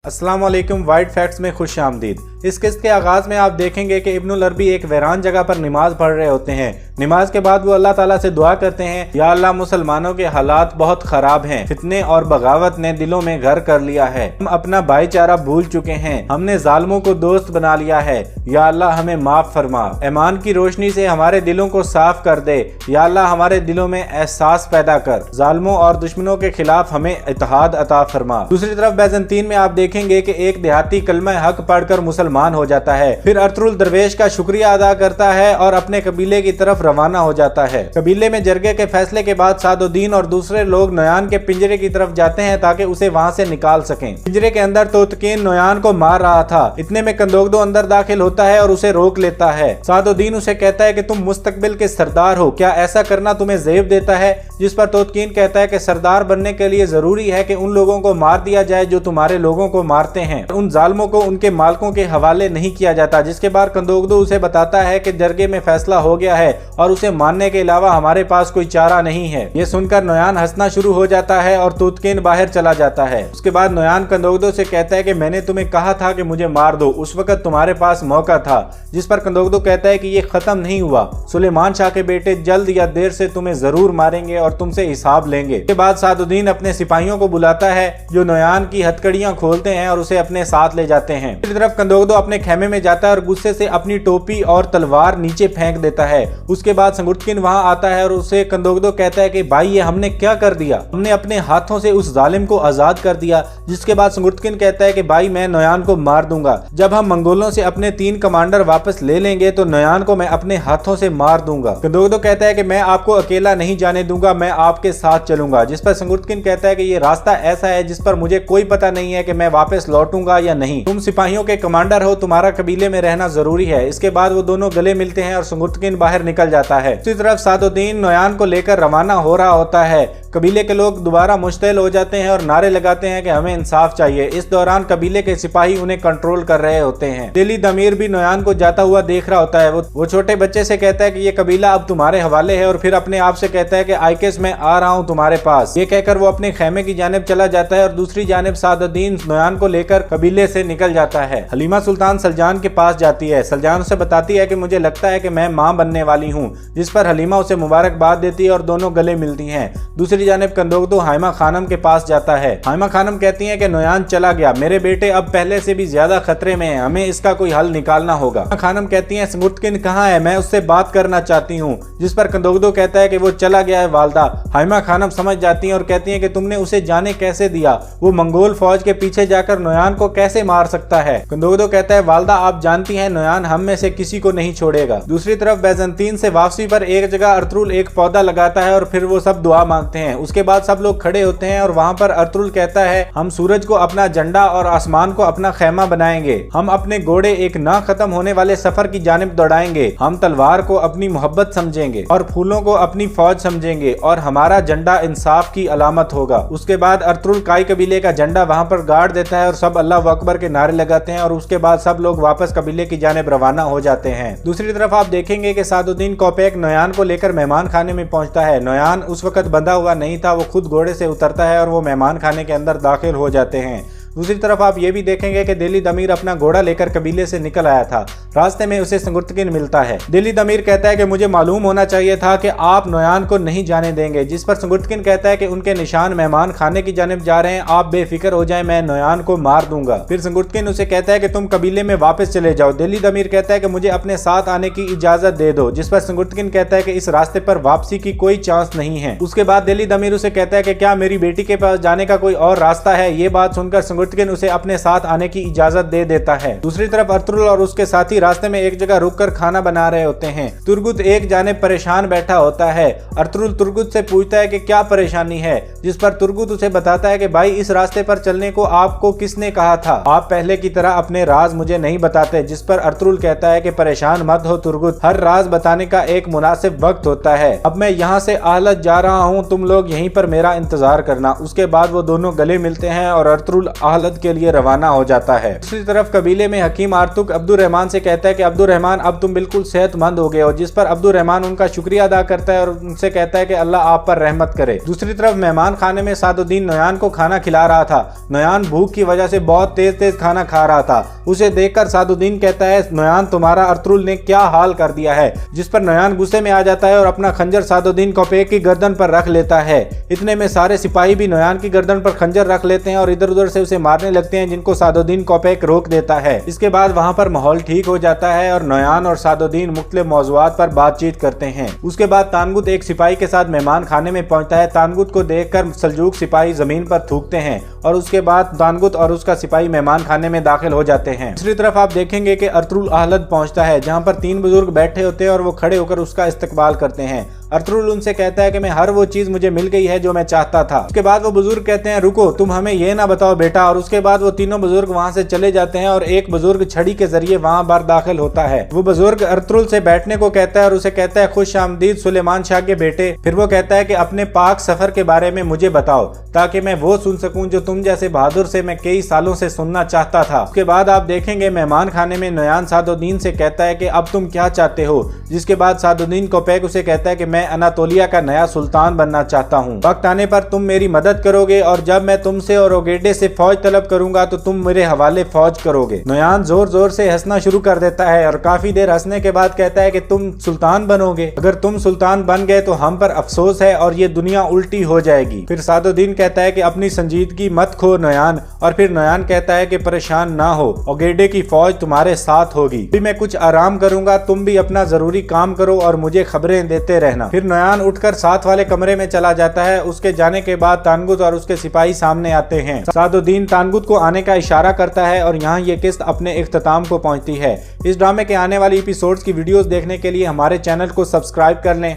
अस्सलाम वालेकुम। Wide facts में खुश आमदीद। इस किस्त के आगाज में आप देखेंगे कि इब्नुल अरबी एक वीरान जगह पर नमाज पढ़ रहे होते हैं। नमाज के बाद वो अल्लाह ताला से दुआ करते हैं, या अल्लाह मुसलमानों के हालात बहुत खराब हैं, फितने और बगावत ने दिलों में घर कर लिया है, हम अपना भाईचारा भूल चुके हैं, हमने जालिमों को दोस्त बना लिया है, या अल्लाह हमें माफ फरमा, ईमान की रोशनी से हमारे दिलों को साफ कर दे, या अल्लाह हमारे दिलों में एहसास पैदा कर, जालिमों और दुश्मनों के खिलाफ हमें इत्तेहाद अता फरमा। दूसरी तरफ बैजंतीन में आप देखेंगे कि एक देहाती कलमा हक पढ़कर मुसलमान हो जाता है, फिर अरतुरुल दरवेश का शुक्रिया अदा करता है और अपने कबीले की तरफ रवाना हो जाता है। कबीले में जरगे के फैसले के बाद सादुद्दीन और दूसरे लोग नोयान के पिंजरे की तरफ जाते हैं ताकि उसे वहां से निकाल सकें। पिंजरे के अंदर तोतकीन नोयान को मार रहा था। इतने में कंदोगदो अंदर दाखिल होता है और उसे रोक लेता है। सादुद्दीन उसे कहता है कि तुम मुस्तकबिल के सरदार हो, क्या ऐसा करना तुम्हें ज़ेब देता है? जिस पर तोतकीन कहता है कि सरदार बनने के लिए जरूरी है कि उन लोगों को मार दिया जाए जो तुम्हारे लोगों को मारते हैं, उन जालिमों को उनके मालकों के हवाले नहीं किया जाता। जिसके बाद कंदोगदो उसे बताता है कि जरगे में फैसला हो गया है और उसे मानने के अलावा हमारे पास कोई चारा नहीं है। ये सुनकर नोयान हंसना शुरू हो जाता है और तोतकीन बाहर चला जाता है। उसके बाद नोयान कंदोगदो से कहता है कि मैंने तुम्हें कहा था कि मुझे मार दो, उस वक्त तुम्हारे पास मौका था। जिस पर कंदोगदो कहता है कि ये खत्म नहीं हुआ, सुलेमान शाह के बेटे जल्द या देर से तुम्हें जरूर मारेंगे और तुमसे हिसाब लेंगे। इसके बाद सादुद्दीन अपने सिपाहियों को बुलाता है जो नोयान की हथकड़ियां खोलते हैं और उसे अपने साथ ले जाते हैं। दूसरी तरफ कंदोगदो अपने खेमे में जाता है और गुस्से से अपनी टोपी और तलवार नीचे फेंक देता है। उसके बाद संगुर्तकिन वहां आता है और उसे कंदोगदो कहता है कि भाई ये हमने क्या कर दिया, हमने अपने हाथों से उस जालिम को आजाद कर दिया। जिसके बाद संगुर्तकिन कहता है कि भाई मैं नोयान को मार दूंगा, जब हम मंगोलों से अपने 3 कमांडर वापस ले लेंगे तो नोयान को मैं अपने हाथों से मार दूंगा। कंदोगदो कहता है कि मैं आपको अकेला नहीं जाने दूंगा, मैं आपके साथ चलूंगा। जिस पर संगुर्तकिन कहता है कि ये रास्ता ऐसा है जिस पर मुझे कोई पता नहीं है कि मैं वापस लौटूंगा या नहीं, तुम सिपाहियों के कमांडर हो, तुम्हारा कबीले में रहना जरूरी है। इसके बाद वो दोनों गले मिलते हैं और संगुर्तकिन बाहर निकल जाता है। दूसरी तरफ सादुद्दीन नोयान को लेकर रवाना हो रहा होता है। कबीले के लोग दोबारा मुश्तिल हो जाते हैं और नारे लगाते हैं कि हमें इंसाफ चाहिए। इस दौरान कबीले के सिपाही उन्हें कंट्रोल कर रहे होते हैं। दिली दमीर भी नोयान को जाता हुआ देख रहा होता है। वो छोटे बच्चे से कहता है कि ये कबीला अब तुम्हारे हवाले है और फिर अपने आप से कहता है कि आइकेस मैं आ रहा हूँ तुम्हारे पास। ये कहकर वो अपने खेमे की जानिब चला जाता है और दूसरी जानिब सादुद्दीन नोयान को लेकर कबीले से निकल जाता है। हलीमा सुल्तान सलजान के पास जाती है। सलजान उसे बताती है कि मुझे लगता है कि मैं मां बनने वाली हूं। जिस पर हलीमा उसे मुबारकबाद देती है और दोनों गले मिलती हैं। दूसरी जानिब कंदोगदो हाइमा खानम के पास जाता है। हाइमा खानम कहती हैं कि नोयान चला गया, मेरे बेटे अब पहले से भी ज्यादा खतरे में हैं, हमें इसका कोई हल निकालना होगा। खानम कहती हैं संगुर्तकिन कहाँ है, मैं उससे बात करना चाहती हूँ। जिस पर कंदोगदो कहता है कि वो चला गया है वालदा। हाइमा खानम समझ जाती हैं और कहती हैं कि तुमने उसे जाने कैसे दिया, वो मंगोल फौज के पीछे जाकर नोयान को कैसे मार सकता है। कंदोगदो कहता है वालदा आप जानती हैं नोयान हम में से किसी को नहीं छोड़ेगा। दूसरी तरफ बैजंतीन से वापसी पर एक जगह अरतुरुल एक पौधा लगाता है और फिर वो सब दुआ मांगते हैं। उसके बाद सब लोग खड़े होते हैं और वहाँ पर अरतुरुल कहता है हम सूरज को अपना झंडा और आसमान को अपना खेमा बनाएंगे, हम अपने घोड़े एक ना खत्म होने वाले सफर की जानिब दौड़ाएंगे, हम तलवार को अपनी मोहब्बत समझेंगे और फूलों को अपनी फौज समझेंगे और हमारा झंडा इंसाफ की अलामत होगा। उसके बाद अरतुरुल काई कबीले का झंडा वहाँ पर गाड़ देता है और सब अल्लाह अकबर के नारे लगाते हैं और उसके बाद सब लोग वापस कबीले की जानिब रवाना हो जाते हैं। दूसरी तरफ आप देखेंगे कि सादुद्दीन कोपेक नोयान को लेकर मेहमान खाने में पहुंचता है। नोयान उस वक्त बंधा हुआ नहीं था, वो खुद घोड़े से उतरता है और वो मेहमान खाने के अंदर दाखिल हो जाते हैं। दूसरी तरफ आप ये भी देखेंगे कि दिली दमीर अपना घोड़ा लेकर कबीले से निकल आया था। रास्ते में उसे संगुर्तकिन मिलता है। दिली दमीर कहता है कि मुझे मालूम होना चाहिए था कि आप नोयान को नहीं जाने देंगे। जिस पर संगुर्तकिन कहता है कि उनके निशान मेहमान खाने की जानिब जा रहे हैं, आप बेफिक्र हो जाएं, मैं नोयान को मार दूंगा। फिर संगुर्तकिन उसे कहता है कि तुम कबीले में वापस चले जाओ। दिली दमीर कहता है कि मुझे अपने साथ आने की इजाजत दे दो। जिस पर संगुर्तकिन कहता है कि इस रास्ते पर वापसी की कोई चांस नहीं है। उसके बाद दिली दमीर उसे कहता है कि क्या मेरी बेटी के पास जाने का कोई और रास्ता है। ये बात सुनकर संगुर्तकिन उसे अपने साथ आने की इजाजत दे देता है। दूसरी तरफ अरतुरुल और उसके साथी रास्ते में एक जगह रुककर खाना बना रहे होते हैं। तुर्गुत एक जानिब परेशान बैठा होता है। अरतुरुल तुर्गुत से पूछता है कि क्या परेशानी है। जिस पर तुर्गुत उसे बताता है कि भाई इस रास्ते पर चलने को आपको किसने कहा था, आप पहले की तरह अपने राज मुझे नहीं बताते। जिस पर अरतुरुल कहता है कि परेशान मत हो तुर्गुत, हर राज बताने का एक मुनासिब वक्त होता है। अब मैं यहाँ से आहलत जा रहा हूँ, तुम लोग यहीं पर मेरा इंतजार करना। उसके बाद वो दोनों गले मिलते हैं और अरतुरुल आहलत आहलद के लिए रवाना हो जाता है। दूसरी तरफ कबीले में हकीम आर्तुक अब्दुल रहमान से कहता है कि अब्दुल रहमान अब तुम बिल्कुल सेहतमंद हो गए हो, जिस पर अब्दुल रहमान उनका शुक्रिया अदा करता है और उनसे कहता है कि अल्लाह आप पर रहमत करे। दूसरी तरफ मेहमान खाने में सादुद्दीन नोयान को खाना खिला रहा था। नोयान भूख की वजह से बहुत तेज खाना खा रहा था। उसे देखकर सादुद्दीन कहता है नोयान तुम्हारा अर्तुगरुल ने क्या हाल कर दिया है, जिस पर नोयान गुस्से में आ जाता है और अपना खंजर सादुद्दीन कोपेक की गर्दन पर रख लेता है। इतने में सारे सिपाही भी नोयान की गर्दन पर खंजर रख लेते हैं और इधर उधर से उसे मारने लगते हैं, जिनको सादुद्दीन कोपेक रोक देता है। इसके बाद वहां पर माहौल ठीक हो जाता है और नोयान और सादुद्दीन मुख्तलिफ मौज़ूआत पर बातचीत करते हैं। उसके बाद तानगुत एक सिपाही के साथ मेहमान खाने में पहुंचता है। तानगुत को देखकर सल्जूक सिपाही जमीन पर थूकते हैं और उसके बाद तानगुत और उसका सिपाही मेहमान खाने में दाखिल हो जाते हैं। दूसरी तरफ आप देखेंगे कि अर्तुगरुल आहलद पहुंचता है, जहां पर 3 बुजुर्ग बैठे होते हैं और वो खड़े होकर उसका इस्तकबाल करते हैं। अर्तुगरुल उनसे कहता है कि मैं हर वो चीज मुझे मिल गई है जो मैं चाहता था। उसके बाद वो बुजुर्ग कहते हैं रुको, तुम हमें ये ना बताओ बेटा। और उसके बाद वो तीनों बुजुर्ग वहां से चले जाते हैं और एक बुजुर्ग छड़ी के जरिए वहां बार दाखिल होता है। वो बुजुर्ग अर्तुगरुल से बैठने को कहता है और उसे कहता है खुश आमदीद सुलेमान शाह के बेटे। फिर वो कहता है कि अपने पाक सफर के बारे में मुझे बताओ ताकि मैं वो सुन सकूं जो तुम जैसे बहादुर से मैं कई सालों से सुनना चाहता था। उसके बाद आप देखेंगे मेहमान खाने में नोयान सादुद्दीन से कहता है कि अब तुम क्या चाहते हो, जिसके बाद सादुद्दीन कोपेक उसे कहता है कि मैं अनातोलिया का नया सुल्तान बनना चाहता हूँ। वक्त आने पर तुम मेरी मदद करोगे और जब मैं तुमसे और ओगेडे से फौज तलब करूंगा तो तुम मेरे हवाले फौज करोगे। नोयान जोर जोर से हंसना शुरू कर देता है और काफी देर हंसने के बाद कहता है कि तुम सुल्तान बनोगे। अगर तुम सुल्तान बन गए तो हम पर अफसोस है और ये दुनिया उल्टी हो जाएगी। फिर सादुद्दीन कहता है कि अपनी संजीदगी मत खो नोयान। और फिर नोयान कहता है कि परेशान ना हो, ओगेडे की फौज तुम्हारे साथ होगी। फिर मैं कुछ आराम करूंगा, तुम भी अपना जरूरी काम करो और मुझे खबरें देते रहना। फिर नोयान उठकर साथ वाले कमरे में चला जाता है। उसके जाने के बाद तानगुत और उसके सिपाही सामने आते हैं। सादुद्दीन तानगुत को आने का इशारा करता है और यहाँ ये किस्त अपने इख्तिताम को पहुंचती है। इस ड्रामे के आने वाली एपिसोड्स की वीडियोस देखने के लिए हमारे चैनल को सब्सक्राइब कर लें।